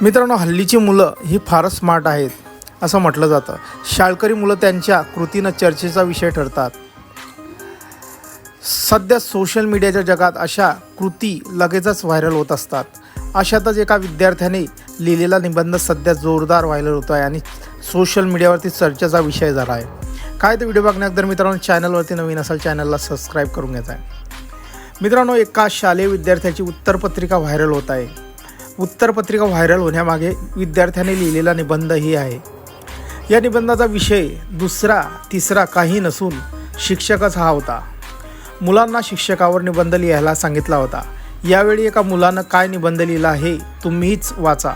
मित्रांनो, हल्लीची मुलं ही फारच स्मार्ट आहेत असं म्हटलं जातं. शाळकरी मुलं त्यांच्या कृतीनं चर्चेचा विषय ठरतात. सध्या सोशल मीडियाच्या जगात अशा कृती लगेचच व्हायरल होत असतात. अशातच एका विद्यार्थ्याने लिहिलेला निबंध सध्या जोरदार व्हायरल होतो आहे आणि सोशल मीडियावरती चर्चेचा विषय झाला आहे. काय तर व्हिडिओ बघण्याअगोदर मित्रांनो, चॅनलवरती नवीन असाल चॅनलला सबस्क्राईब करून घ्यायचा आहे. मित्रांनो, एका शालेय विद्यार्थ्याची उत्तरपत्रिका व्हायरल होत आहे. उत्तरपत्रिका व्हायरल होण्यामागे विद्यार्थ्याने लिहिलेला निबंधही आहे. या निबंधाचा विषय दुसरा तिसरा काही नसून शिक्षकच हा होता. मुलांना शिक्षकावर निबंध लिहायला सांगितला होता. यावेळी एका मुलानं काय निबंध लिहिला हे तुम्हीच वाचा.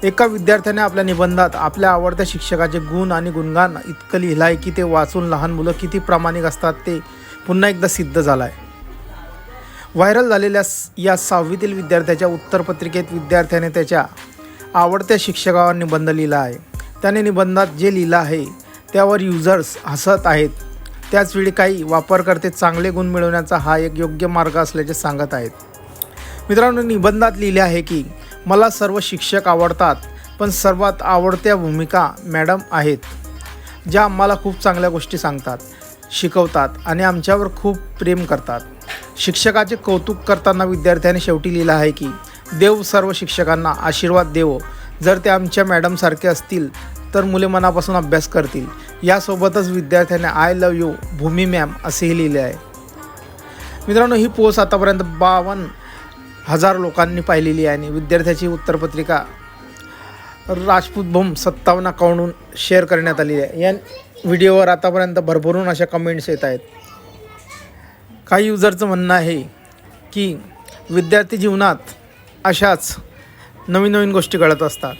एका विद्यार्थ्याने आपल्या निबंधात आपल्या आवडत्या शिक्षकाचे गुण आणि गुणगान इतकं लिहिलं आहे की ते वाचून लहान मुलं किती प्रामाणिक असतात ते पुन्हा एकदा सिद्ध झालं आहे. व्हायरल झालेल्या या 6वीतील विद्यार्थ्याच्या उत्तरपत्रिकेत विद्यार्थ्याने त्याच्या आवडत्या शिक्षकावर निबंध लिहिला आहे. त्याने निबंधात जे लिहिलं आहे त्यावर युजर्स हसत आहेत. त्याचवेळी काही वापरकर्ते चांगले गुण मिळवण्याचा हा एक योग्य मार्ग असल्याचे सांगत आहेत. मित्रांनो, निबंधात लिहिले आहे की मला सर्व शिक्षक आवडतात, पण सर्वात आवडत्या भूमिका मॅडम आहेत, ज्या आम्हाला खूप चांगल्या गोष्टी सांगतात, शिकवतात आणि आमच्यावर खूप प्रेम करतात. शिक्षकाचे कौतुक करताना विद्यार्थ्याने शेवटी लिहिलं आहे की देव सर्व शिक्षकांना आशीर्वाद देवो. जर ते आमच्या मॅडमसारखे असतील तर मुले मनापासून अभ्यास करतील. यासोबतच विद्यार्थ्याने I love you Bhumi ma'am असेही लिहिले आहे. मित्रांनो, ही पोस्ट आतापर्यंत 52,000 लोकांनी पाहिलेली आहे आणि विद्यार्थ्याची उत्तरपत्रिका राजपूत बम 57 अकाउंटहून शेअर करण्यात आलेली आहे. या व्हिडिओवर आतापर्यंत भरभरून अशा कमेंट्स येत आहेत. काही युजरचं म्हणणं आहे की विद्यार्थी जीवनात अशाच नवीन नवीन गोष्टी घडत असतात.